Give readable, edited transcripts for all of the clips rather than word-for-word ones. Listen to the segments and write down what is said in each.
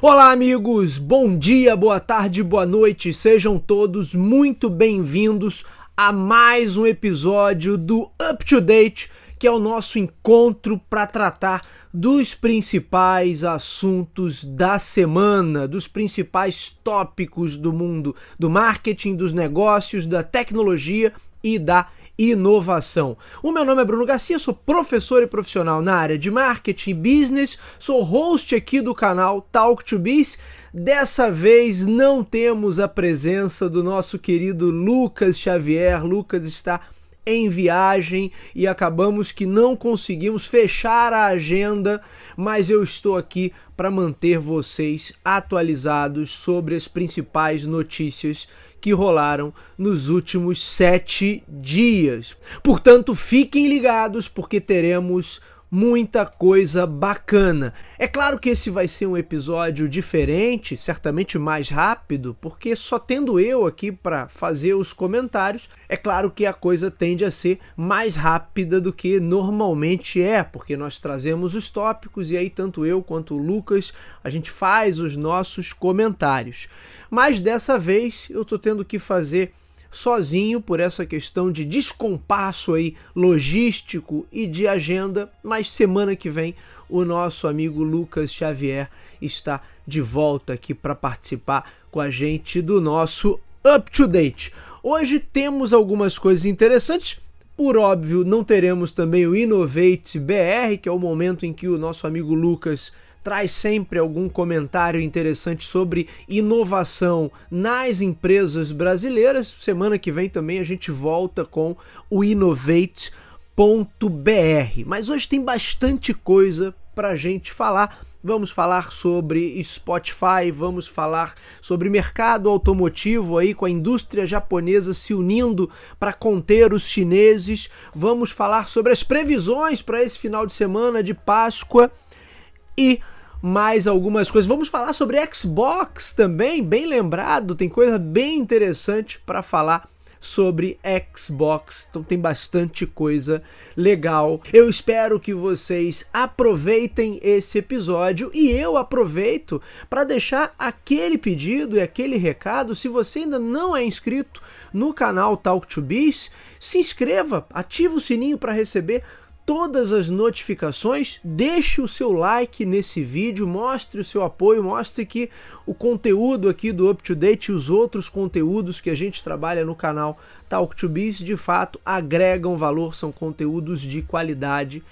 Olá amigos, bom dia, boa tarde, boa noite, sejam todos muito bem-vindos a mais um episódio do Up to Date, que é o nosso encontro para tratar dos principais assuntos da semana, dos principais tópicos do mundo do marketing, dos negócios, da tecnologia e da inovação. O meu nome é Bruno Garcia, sou professor e profissional na área de marketing e business, sou host aqui do canal Talk to Biz. Dessa vez não temos a presença do nosso querido Lucas Xavier. Lucas está em viagem e acabamos que não conseguimos fechar a agenda, mas eu estou aqui para manter vocês atualizados sobre as principais notícias que rolaram nos últimos 7 dias. Portanto, fiquem ligados porque teremos muita coisa bacana. É claro que esse vai ser um episódio diferente, certamente mais rápido, porque só tendo eu aqui para fazer os comentários, é claro que a coisa tende a ser mais rápida do que normalmente é, porque nós trazemos os tópicos e aí tanto eu quanto o Lucas, a gente faz os nossos comentários. Mas dessa vez eu tô tendo que fazer sozinho por essa questão de descompasso aí logístico e de agenda, mas semana que vem o nosso amigo Lucas Xavier está de volta aqui para participar com a gente do nosso Up to Date. Hoje temos algumas coisas interessantes. Por óbvio, não teremos também o Innovate BR, que é o momento em que o nosso amigo Lucas traz sempre algum comentário interessante sobre inovação nas empresas brasileiras. Semana que vem também a gente volta com o Innovate.br. Mas hoje tem bastante coisa para a gente falar. Vamos falar sobre Spotify, vamos falar sobre mercado automotivo aí com a indústria japonesa se unindo para conter os chineses. Vamos falar sobre as previsões para esse final de semana de Páscoa e mais algumas coisas. Vamos falar sobre Xbox também, bem lembrado, tem coisa bem interessante para falar sobre Xbox, então tem bastante coisa legal. Eu espero que vocês aproveitem esse episódio e eu aproveito para deixar aquele pedido e aquele recado. Se você ainda não é inscrito no canal Talk to Biz, se inscreva, ative o sininho para receber todas as notificações, deixe o seu like nesse vídeo, mostre o seu apoio, mostre que o conteúdo aqui do Up to Date e os outros conteúdos que a gente trabalha no canal Talk to Biz de fato agregam valor, são conteúdos de qualidade,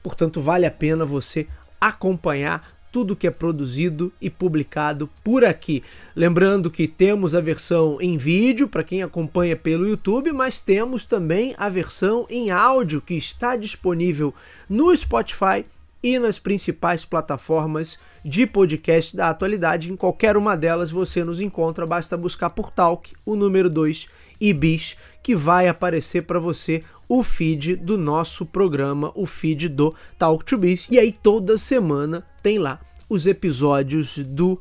portanto vale a pena você acompanhar tudo que é produzido e publicado por aqui. Lembrando que temos a versão em vídeo para quem acompanha pelo YouTube, mas temos também a versão em áudio que está disponível no Spotify e nas principais plataformas de podcast da atualidade. Em qualquer uma delas você nos encontra, basta buscar por Talk, o número 2 e Biz, que vai aparecer para você o feed do nosso programa, o feed do Talk to Biz. E aí toda semana tem lá os episódios do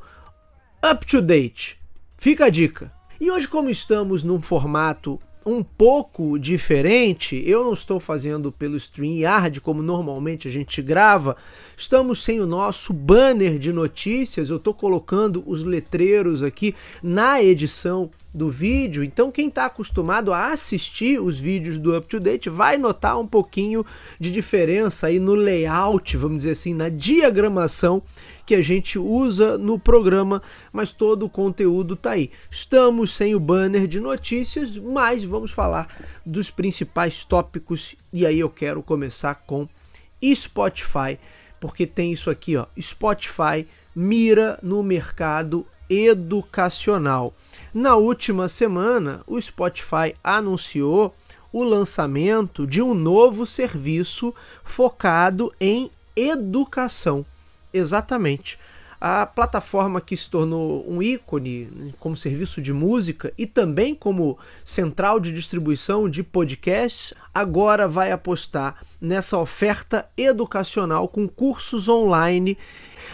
Up to Date. Fica a dica. E hoje, como estamos num formato um pouco diferente, eu não estou fazendo pelo StreamYard como normalmente a gente grava, estamos sem o nosso banner de notícias, eu estou colocando os letreiros aqui na edição do vídeo, então quem está acostumado a assistir os vídeos do Up to Date vai notar um pouquinho de diferença aí no layout, vamos dizer assim, na diagramação que a gente usa no programa, mas todo o conteúdo tá aí. Estamos sem o banner de notícias, mas vamos falar dos principais tópicos e aí eu quero começar com Spotify, porque tem isso aqui, ó, Spotify mira no mercado educacional. Na última semana, o Spotify anunciou o lançamento de um novo serviço focado em educação. Exatamente. A plataforma que se tornou um ícone como serviço de música e também como central de distribuição de podcasts, agora vai apostar nessa oferta educacional com cursos online.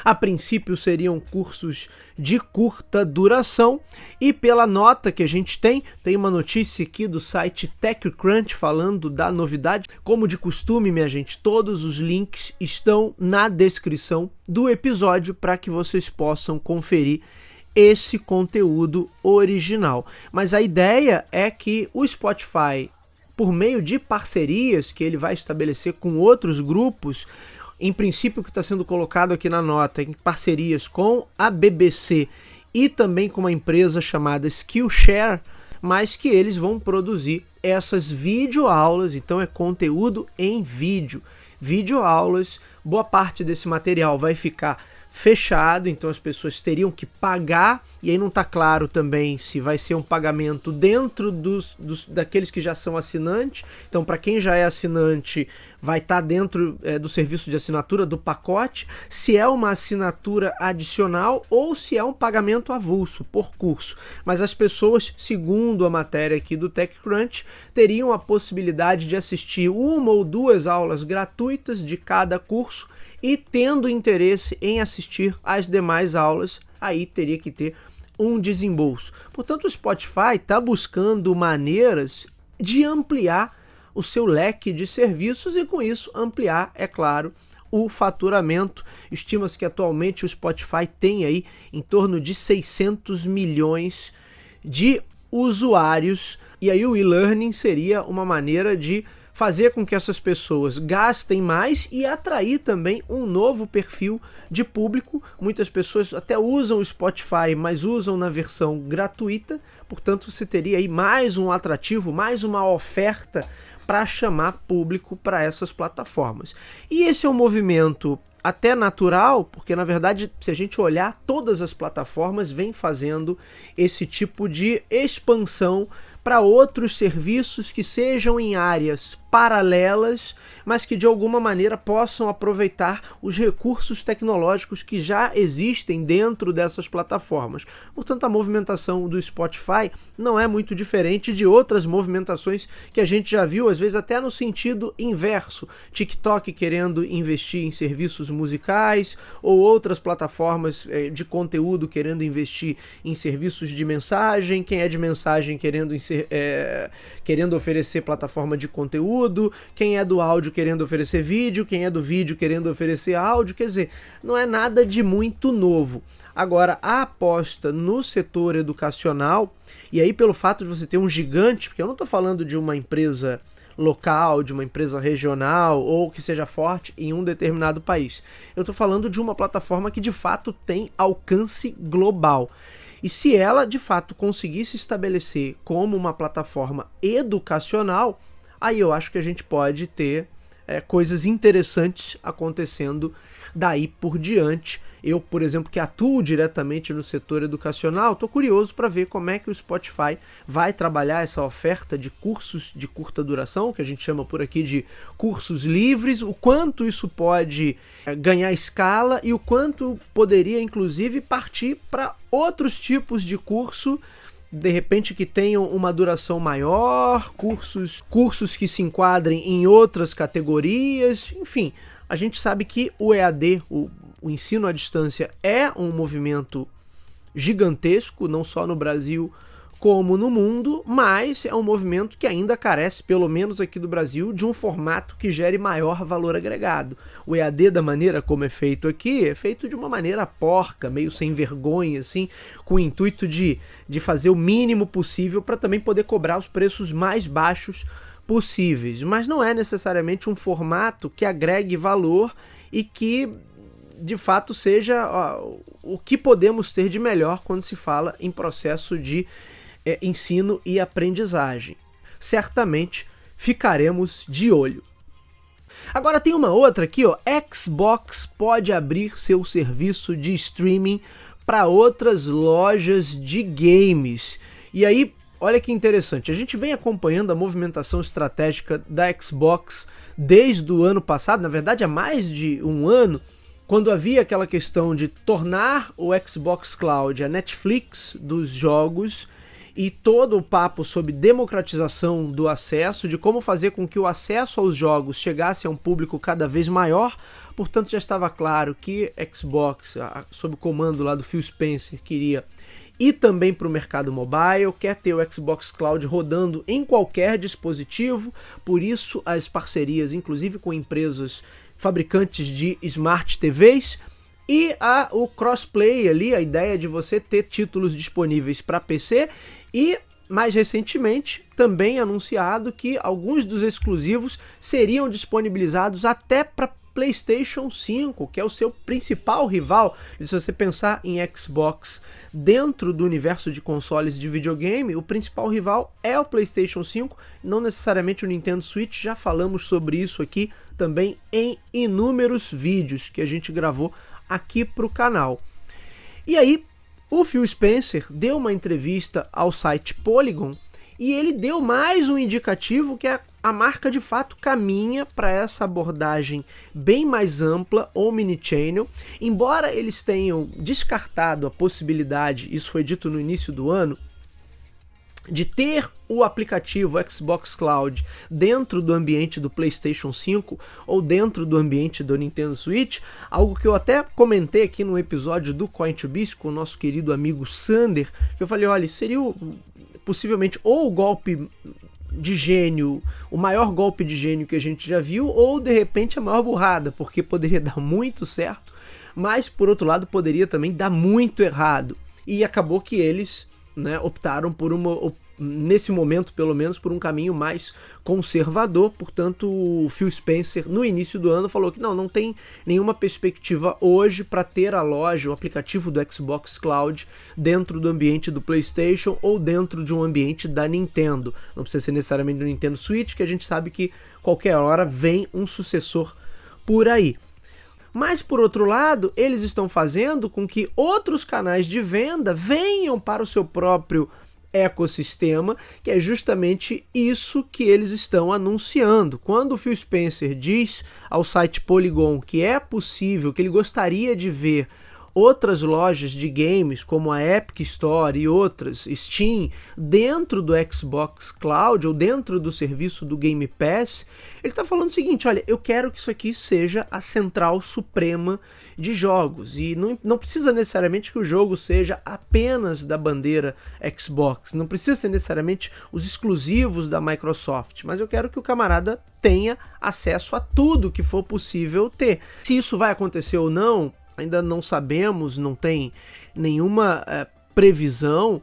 A princípio seriam cursos de curta duração, e pela nota que a gente tem uma notícia aqui do site TechCrunch falando da novidade. Como de costume, minha gente, todos os links estão na descrição do episódio para que vocês possam conferir esse conteúdo original. Mas a ideia é que o Spotify, por meio de parcerias que ele vai estabelecer com outros grupos, em princípio o que está sendo colocado aqui na nota, em parcerias com a BBC e também com uma empresa chamada Skillshare, mas que eles vão produzir essas videoaulas, então é conteúdo em vídeo. Videoaulas, boa parte desse material vai ficar fechado, então as pessoas teriam que pagar, e aí não está claro também se vai ser um pagamento dentro daqueles que já são assinantes. Então, para quem já é assinante, vai estar dentro do serviço de assinatura, do pacote, se é uma assinatura adicional ou se é um pagamento avulso por curso. Mas as pessoas, segundo a matéria aqui do TechCrunch, teriam a possibilidade de assistir 1 ou 2 aulas gratuitas de cada curso, e tendo interesse em assistir às demais aulas, aí teria que ter um desembolso. Portanto, o Spotify está buscando maneiras de ampliar o seu leque de serviços e, com isso, ampliar, é claro, o faturamento. Estima-se que atualmente o Spotify tem aí em torno de 600 milhões de usuários, e aí o e-learning seria uma maneira de fazer com que essas pessoas gastem mais e atrair também um novo perfil de público. Muitas pessoas até usam o Spotify, mas usam na versão gratuita, portanto você teria aí mais um atrativo, mais uma oferta para chamar público para essas plataformas. E esse é um movimento até natural, porque na verdade, se a gente olhar, todas as plataformas vêm fazendo esse tipo de expansão para outros serviços que sejam em áreas paralelas, mas que de alguma maneira possam aproveitar os recursos tecnológicos que já existem dentro dessas plataformas. Portanto, a movimentação do Spotify não é muito diferente de outras movimentações que a gente já viu, às vezes até no sentido inverso. TikTok querendo investir em serviços musicais, ou outras plataformas de conteúdo querendo investir em serviços de mensagem, quem é de mensagem querendo oferecer plataforma de conteúdo, quem é do áudio querendo oferecer vídeo, quem é do vídeo querendo oferecer áudio. Quer dizer, não é nada de muito novo. Agora, a aposta no setor educacional, e aí pelo fato de você ter um gigante, porque eu não estou falando de uma empresa local, de uma empresa regional ou que seja forte em um determinado país. Eu estou falando de uma plataforma que de fato tem alcance global. E se ela de fato conseguir se estabelecer como uma plataforma educacional, aí eu acho que a gente pode ter coisas interessantes acontecendo daí por diante. Eu, por exemplo, que atuo diretamente no setor educacional, estou curioso para ver como é que o Spotify vai trabalhar essa oferta de cursos de curta duração, que a gente chama por aqui de cursos livres, o quanto isso pode ganhar escala e o quanto poderia, inclusive, partir para outros tipos de curso, de repente que tenham uma duração maior, cursos que se enquadrem em outras categorias. Enfim, a gente sabe que o EAD, o ensino à distância, é um movimento gigantesco, não só no Brasil como no mundo, mas é um movimento que ainda carece, pelo menos aqui do Brasil, de um formato que gere maior valor agregado. O EAD, da maneira como é feito aqui, é feito de uma maneira porca, meio sem vergonha, assim, com o intuito de fazer o mínimo possível para também poder cobrar os preços mais baixos possíveis. Mas não é necessariamente um formato que agregue valor e que de fato seja o que podemos ter de melhor quando se fala em processo de ensino e aprendizagem. Certamente ficaremos de olho. Agora tem uma outra aqui, Xbox pode abrir seu serviço de streaming para outras lojas de games. E aí, olha que interessante, a gente vem acompanhando a movimentação estratégica da Xbox desde o ano passado, na verdade há mais de um ano, quando havia aquela questão de tornar o Xbox Cloud a Netflix dos jogos, e todo o papo sobre democratização do acesso, de como fazer com que o acesso aos jogos chegasse a um público cada vez maior. Portanto, já estava claro que Xbox, sob o comando lá do Phil Spencer, queria ir também para o mercado mobile, quer ter o Xbox Cloud rodando em qualquer dispositivo, por isso as parcerias, inclusive com empresas fabricantes de Smart TVs, e o crossplay ali, a ideia de você ter títulos disponíveis para PC, e mais recentemente também anunciado que alguns dos exclusivos seriam disponibilizados até para PlayStation 5, que é o seu principal rival. E se você pensar em Xbox dentro do universo de consoles de videogame, o principal rival é o PlayStation 5, não necessariamente o Nintendo Switch. Já falamos sobre isso aqui também em inúmeros vídeos que a gente gravou aqui para o canal. E aí, o Phil Spencer deu uma entrevista ao site Polygon e ele deu mais um indicativo que a marca de fato caminha para essa abordagem bem mais ampla, omnichannel, embora eles tenham descartado a possibilidade, isso foi dito no início do ano, de ter o aplicativo Xbox Cloud dentro do ambiente do PlayStation 5 ou dentro do ambiente do Nintendo Switch, algo que eu até comentei aqui no episódio do Coin2Biz com o nosso querido amigo Sander, que eu falei, olha, seria possivelmente ou o golpe de gênio, o maior golpe de gênio que a gente já viu, ou de repente a maior burrada, porque poderia dar muito certo, mas por outro lado poderia também dar muito errado, e acabou que eles optaram por nesse momento pelo menos, por um caminho mais conservador. Portanto, o Phil Spencer no início do ano falou que não tem nenhuma perspectiva hoje para ter a loja, o aplicativo do Xbox Cloud dentro do ambiente do PlayStation ou dentro de um ambiente da Nintendo. Não precisa ser necessariamente do Nintendo Switch, que a gente sabe que qualquer hora vem um sucessor por aí. Mas, por outro lado, eles estão fazendo com que outros canais de venda venham para o seu próprio ecossistema, que é justamente isso que eles estão anunciando. Quando o Phil Spencer diz ao site Polygon que é possível, que ele gostaria de ver outras lojas de games, como a Epic Store e outras, Steam, dentro do Xbox Cloud ou dentro do serviço do Game Pass, ele está falando o seguinte, olha, eu quero que isso aqui seja a central suprema de jogos, e não precisa necessariamente que o jogo seja apenas da bandeira Xbox, não precisa ser necessariamente os exclusivos da Microsoft, mas eu quero que o camarada tenha acesso a tudo que for possível ter. Se isso vai acontecer ou não, ainda não sabemos, não tem nenhuma previsão,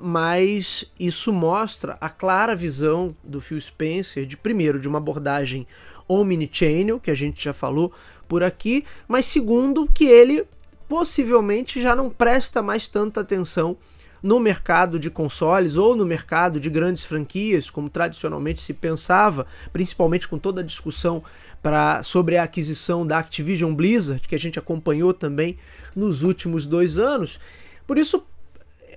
mas isso mostra a clara visão do Phil Spencer de uma abordagem omnichannel, que a gente já falou por aqui, mas segundo, que ele possivelmente já não presta mais tanta atenção no mercado de consoles ou no mercado de grandes franquias, como tradicionalmente se pensava, principalmente com toda a discussão sobre a aquisição da Activision Blizzard, que a gente acompanhou também nos últimos 2 anos. Por isso,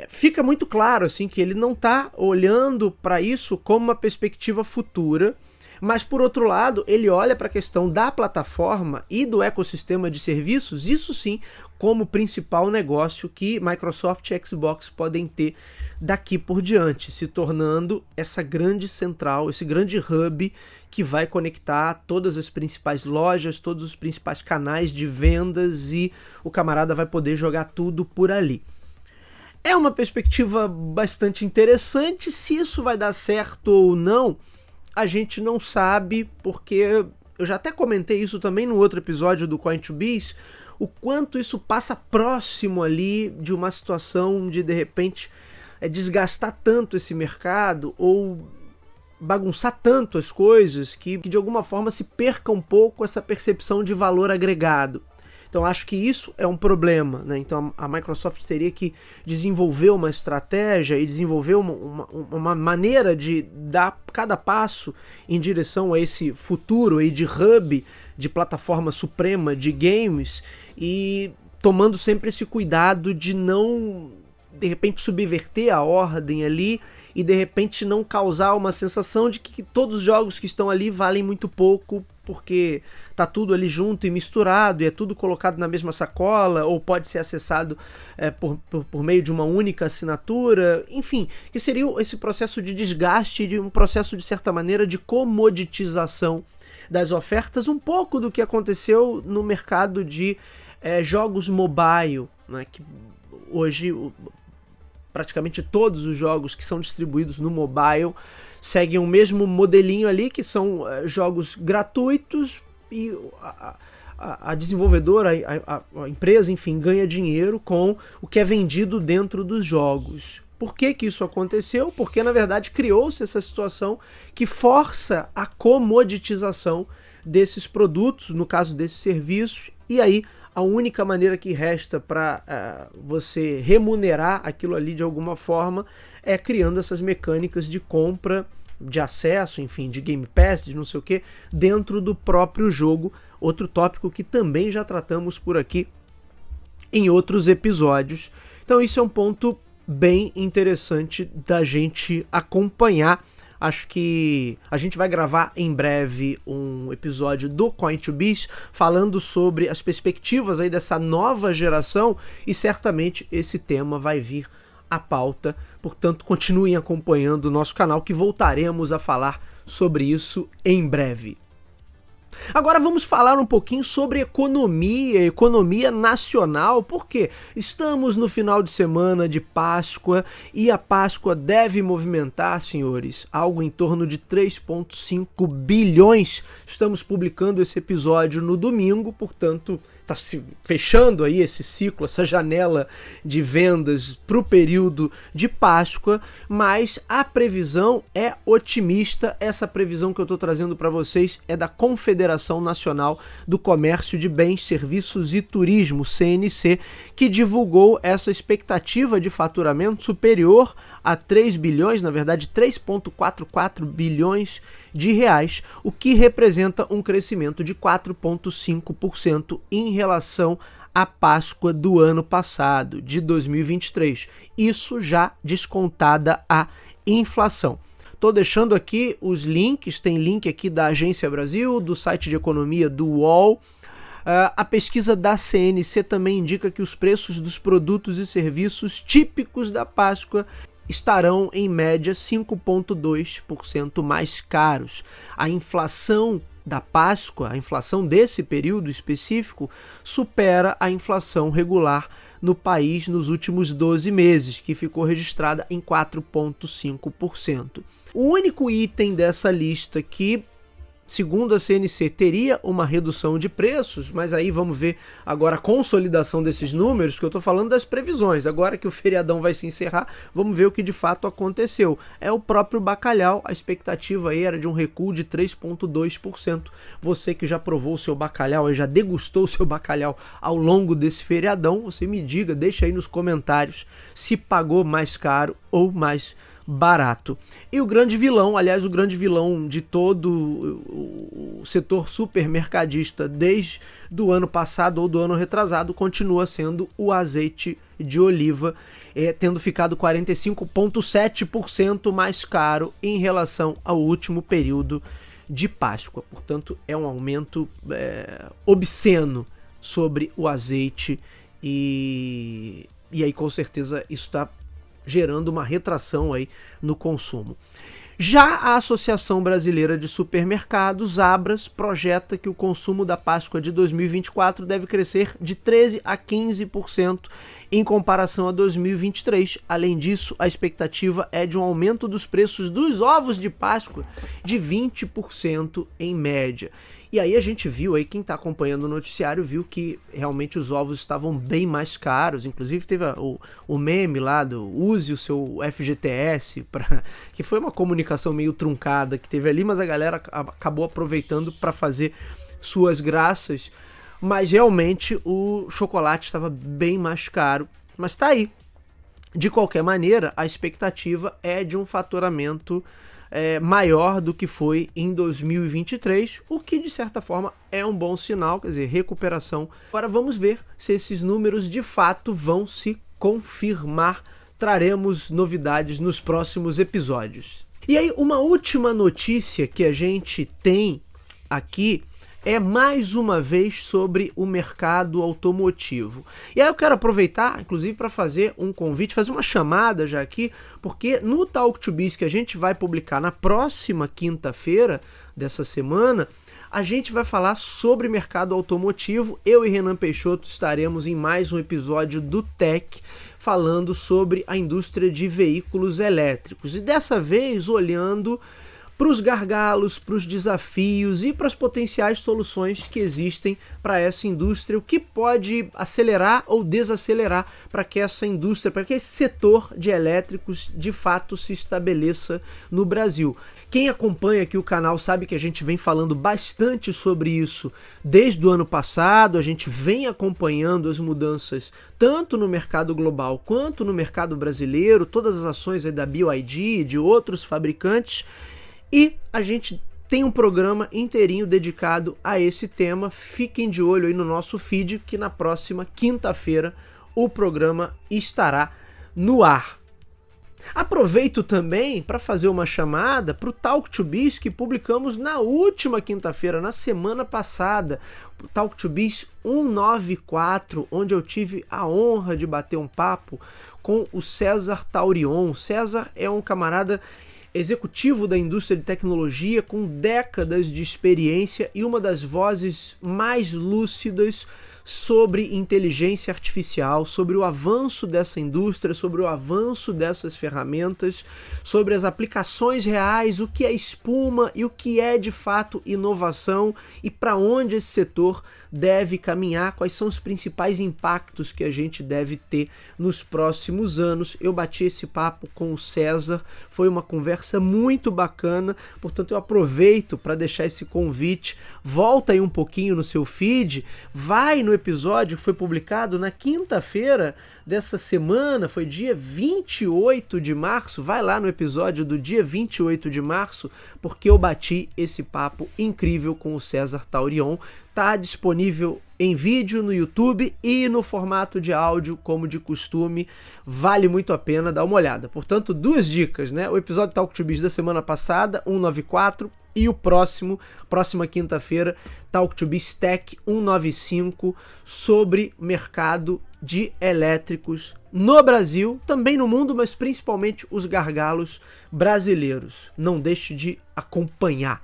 fica muito claro assim, que ele não está olhando para isso como uma perspectiva futura, mas, por outro lado, ele olha para a questão da plataforma e do ecossistema de serviços, isso sim, como principal negócio que Microsoft e Xbox podem ter daqui por diante, se tornando essa grande central, esse grande hub que vai conectar todas as principais lojas, todos os principais canais de vendas, e o camarada vai poder jogar tudo por ali. É uma perspectiva bastante interessante. Se isso vai dar certo ou não, a gente não sabe, porque eu já até comentei isso também no outro episódio do Coin2Biz, o quanto isso passa próximo ali de uma situação de repente, desgastar tanto esse mercado ou bagunçar tanto as coisas que de alguma forma se perca um pouco essa percepção de valor agregado. Então acho que isso é um problema, Então a Microsoft teria que desenvolver uma estratégia e desenvolver uma maneira de dar cada passo em direção a esse futuro aí de hub, de plataforma suprema de games, e tomando sempre esse cuidado de não, de repente, subverter a ordem ali e de repente não causar uma sensação de que todos os jogos que estão ali valem muito pouco, porque tá tudo ali junto e misturado e é tudo colocado na mesma sacola, ou pode ser acessado por meio de uma única assinatura, enfim, que seria esse processo de desgaste, de um processo de certa maneira de comoditização das ofertas, um pouco do que aconteceu no mercado de jogos mobile, né, que hoje praticamente todos os jogos que são distribuídos no mobile seguem o mesmo modelinho ali, que são jogos gratuitos e a desenvolvedora, a empresa, enfim, ganha dinheiro com o que é vendido dentro dos jogos. Por que isso aconteceu? Porque, na verdade, criou-se essa situação que força a comoditização desses produtos, no caso desses serviços, e aí a única maneira que resta para você remunerar aquilo ali de alguma forma é criando essas mecânicas de compra, de acesso, enfim, de Game Pass, de não sei o que, dentro do próprio jogo. Outro tópico que também já tratamos por aqui em outros episódios. Então isso é um ponto bem interessante da gente acompanhar. Acho que a gente vai gravar em breve um episódio do Coin2Biz falando sobre as perspectivas aí dessa nova geração e certamente esse tema vai vir à pauta. Portanto, continuem acompanhando o nosso canal que voltaremos a falar sobre isso em breve. Agora vamos falar um pouquinho sobre economia nacional, porque estamos no final de semana de Páscoa e a Páscoa deve movimentar, senhores, algo em torno de 3,5 bilhões. Estamos publicando esse episódio no domingo, portanto, está se fechando aí esse ciclo, essa janela de vendas para o período de Páscoa, mas a previsão é otimista. Essa previsão que eu estou trazendo para vocês é da Confederação Nacional do Comércio de Bens, Serviços e Turismo, CNC, que divulgou essa expectativa de faturamento superior a 3 bilhões, na verdade 3,44 bilhões de reais, o que representa um crescimento de 4,5% em relação à Páscoa do ano passado, de 2023. Isso já descontada a inflação. Estou deixando aqui os links, tem link aqui da Agência Brasil, do site de economia do UOL. A pesquisa da CNC também indica que os preços dos produtos e serviços típicos da Páscoa estarão em média 5,2% mais caros. A inflação da Páscoa, a inflação desse período específico, supera a inflação regular no país nos últimos 12 meses, que ficou registrada em 4,5%. O único item dessa lista que, segundo a CNC, teria uma redução de preços, mas aí vamos ver agora a consolidação desses números, porque eu estou falando das previsões. Agora que o feriadão vai se encerrar, vamos ver o que de fato aconteceu. É o próprio bacalhau, a expectativa aí era de um recuo de 3,2%. Você que já provou o seu bacalhau, já degustou o seu bacalhau ao longo desse feriadão, você me diga, deixa aí nos comentários se pagou mais caro ou mais barato. E o grande vilão, aliás, o grande vilão de todo o setor supermercadista desde do ano passado ou do ano retrasado continua sendo o azeite de oliva, tendo ficado 45,7% mais caro em relação ao último período de Páscoa. Portanto, é um aumento obsceno sobre o azeite e aí com certeza isso está gerando uma retração aí no consumo. Já a Associação Brasileira de Supermercados, Abras, projeta que o consumo da Páscoa de 2024 deve crescer de 13% a 15% em comparação a 2023. Além disso, a expectativa é de um aumento dos preços dos ovos de Páscoa de 20% em média. E aí a gente viu, aí quem está acompanhando o noticiário viu que realmente os ovos estavam bem mais caros. Inclusive teve o meme lá do use o seu FGTS, que foi uma comunicação meio truncada que teve ali, mas a galera acabou aproveitando para fazer suas graças. Mas realmente o chocolate estava bem mais caro, mas está aí. De qualquer maneira, a expectativa é de um faturamento maior do que foi em 2023, o que de certa forma é um bom sinal, quer dizer, recuperação. Agora vamos ver se esses números de fato vão se confirmar. Traremos novidades nos próximos episódios. E aí, uma última notícia que a gente tem aqui é mais uma vez sobre o mercado automotivo. E aí eu quero aproveitar, inclusive, para fazer um convite, fazer uma chamada já aqui, porque no Talk to Biz que a gente vai publicar na próxima quinta-feira dessa semana, a gente vai falar sobre mercado automotivo. Eu e Renan Peixoto estaremos em mais um episódio do Tech, falando sobre a indústria de veículos elétricos. E dessa vez olhando para os gargalos, para os desafios e para as potenciais soluções que existem para essa indústria, o que pode acelerar ou desacelerar para que essa indústria, para que esse setor de elétricos de fato se estabeleça no Brasil. Quem acompanha aqui o canal sabe que a gente vem falando bastante sobre isso desde o ano passado, a gente vem acompanhando as mudanças tanto no mercado global quanto no mercado brasileiro, todas as ações aí da BYD e de outros fabricantes. E a gente tem um programa inteirinho dedicado a esse tema. Fiquem de olho aí no nosso feed, que na próxima quinta-feira o programa estará no ar. Aproveito também para fazer uma chamada para o Talk to Biz que publicamos na última quinta-feira, na semana passada. O Talk to Biz 194, onde eu tive a honra de bater um papo com o César Taurion. César é um camarada executivo da indústria de tecnologia com décadas de experiência e uma das vozes mais lúcidas sobre inteligência artificial, sobre o avanço dessa indústria, sobre o avanço dessas ferramentas, sobre as aplicações reais, o que é espuma e o que é de fato inovação e para onde esse setor deve caminhar, quais são os principais impactos que a gente deve ter nos próximos anos. Eu bati esse papo com o César, foi uma conversa muito bacana, portanto eu aproveito para deixar esse convite. Volta aí um pouquinho no seu feed, vai no episódio que foi publicado na quinta-feira dessa semana, foi dia 28 de março, vai lá no episódio do dia 28 de março, porque eu bati esse papo incrível com o César Taurion. Tá disponível em vídeo no YouTube e no formato de áudio, como de costume, vale muito a pena dar uma olhada. Portanto, duas dicas, né? O episódio Talk to Biz da semana passada, 194, e o próxima quinta-feira, Talk to Biz Tech 195, sobre mercado de elétricos no Brasil, também no mundo, mas principalmente os gargalos brasileiros. Não deixe de acompanhar.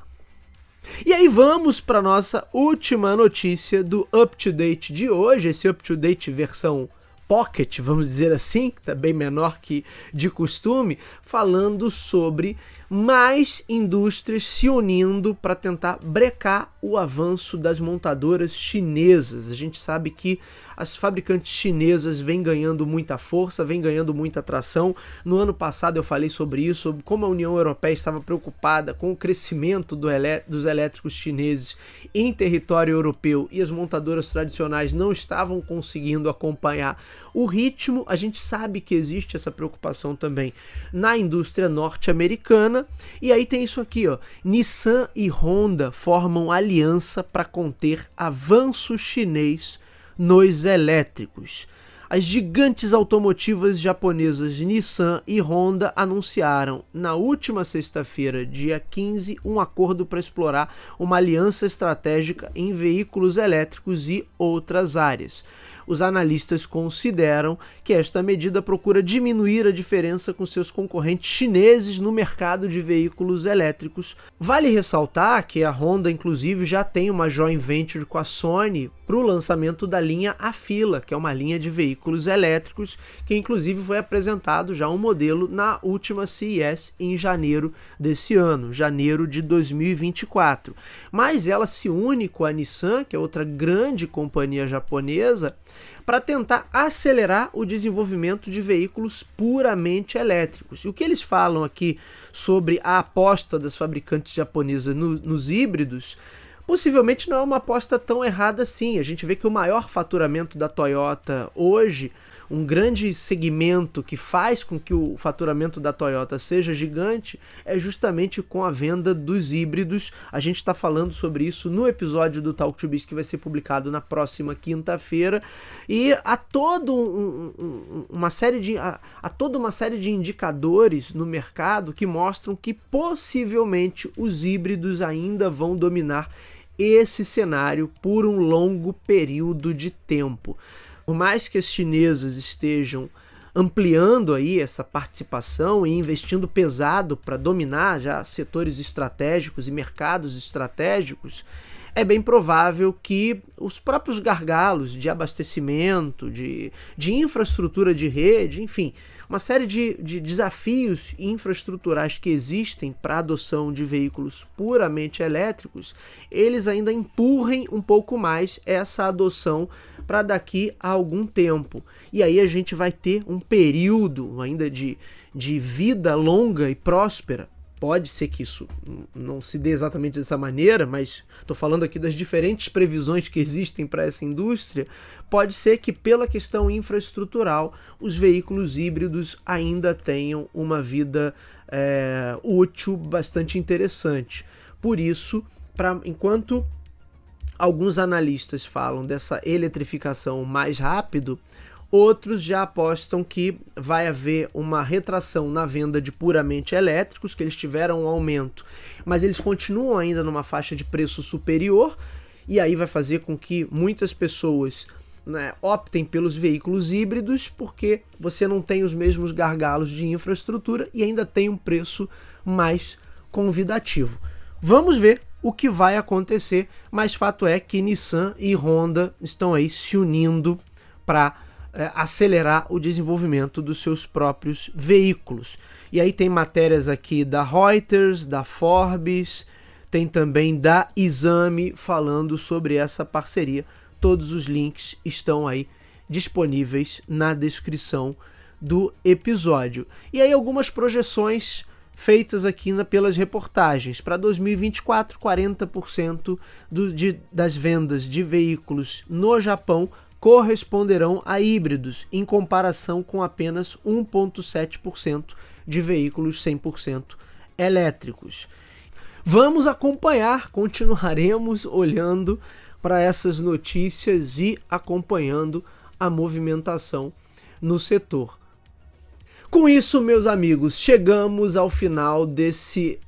E aí vamos para nossa última notícia do Up to Date de hoje, esse Up to Date versão Pocket, vamos dizer assim, que está bem menor que de costume, falando sobre mais indústrias se unindo para tentar brecar o avanço das montadoras chinesas. A gente sabe que as fabricantes chinesas vêm ganhando muita força, vêm ganhando muita atração. No ano passado eu falei sobre isso, sobre como a União Europeia estava preocupada com o crescimento dos elétricos chineses em território europeu e as montadoras tradicionais não estavam conseguindo acompanhar o ritmo. A gente sabe que existe essa preocupação também na indústria norte-americana. E aí tem isso aqui, ó. Nissan e Honda formam aliança para conter avanço chinês nos elétricos. As gigantes automotivas japonesas Nissan e Honda anunciaram na última sexta-feira, dia 15, um acordo para explorar uma aliança estratégica em veículos elétricos e outras áreas. Os analistas consideram que esta medida procura diminuir a diferença com seus concorrentes chineses no mercado de veículos elétricos. Vale ressaltar que a Honda, inclusive, já tem uma joint venture com a Sony para o lançamento da linha Afeela, que é uma linha de veículos elétricos, que inclusive foi apresentado já um modelo na última CES em janeiro desse ano, janeiro de 2024. Mas ela se une com a Nissan, que é outra grande companhia japonesa, para tentar acelerar o desenvolvimento de veículos puramente elétricos. E o que eles falam aqui sobre a aposta das fabricantes japonesas nos híbridos, possivelmente não é uma aposta tão errada assim. A gente vê que o maior faturamento da Toyota hoje, um grande segmento que faz com que o faturamento da Toyota seja gigante, é justamente com a venda dos híbridos. A gente está falando sobre isso no episódio do Talk to Biz que vai ser publicado na próxima quinta-feira. E há toda uma série de indicadores no mercado que mostram que possivelmente os híbridos ainda vão dominar esse cenário por um longo período de tempo. Por mais que as chinesas estejam ampliando aí essa participação e investindo pesado para dominar já setores estratégicos e mercados estratégicos, é bem provável que os próprios gargalos de abastecimento, de infraestrutura de rede, enfim, uma série de desafios infraestruturais que existem para a adoção de veículos puramente elétricos, eles ainda empurrem um pouco mais essa adoção para daqui a algum tempo. E aí a gente vai ter um período ainda de vida longa e próspera. Pode ser que isso não se dê exatamente dessa maneira, mas estou falando aqui das diferentes previsões que existem para essa indústria. Pode ser que, pela questão infraestrutural, os veículos híbridos ainda tenham uma vida útil bastante interessante. Por isso, enquanto alguns analistas falam dessa eletrificação mais rápido, outros já apostam que vai haver uma retração na venda de puramente elétricos, que eles tiveram um aumento, mas eles continuam ainda numa faixa de preço superior, e aí vai fazer com que muitas pessoas, né, optem pelos veículos híbridos, porque você não tem os mesmos gargalos de infraestrutura e ainda tem um preço mais convidativo. Vamos ver o que vai acontecer, mas fato é que Nissan e Honda estão aí se unindo para acelerar o desenvolvimento dos seus próprios veículos. E aí tem matérias aqui da Reuters, da Forbes, tem também da Exame falando sobre essa parceria. Todos os links estão aí disponíveis na descrição do episódio. E aí algumas projeções feitas aqui pelas reportagens. Para 2024, 40% das vendas de veículos no Japão corresponderão a híbridos, em comparação com apenas 1,7% de veículos 100% elétricos. Vamos acompanhar, continuaremos olhando para essas notícias e acompanhando a movimentação no setor. Com isso, meus amigos, chegamos ao final desse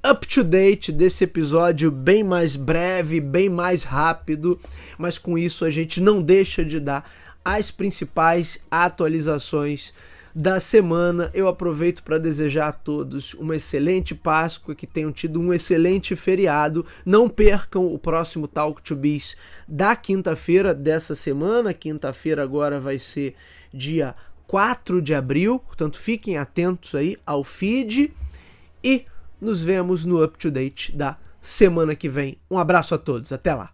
up-to-date, desse episódio bem mais breve, bem mais rápido, mas com isso a gente não deixa de dar as principais atualizações da semana. Eu aproveito para desejar a todos uma excelente Páscoa, que tenham tido um excelente feriado. Não percam o próximo Talk to Biz da quinta-feira dessa semana. Quinta-feira agora vai ser dia 4 de abril, portanto fiquem atentos aí ao feed e nos vemos no Up to Date da semana que vem. Um abraço a todos, até lá!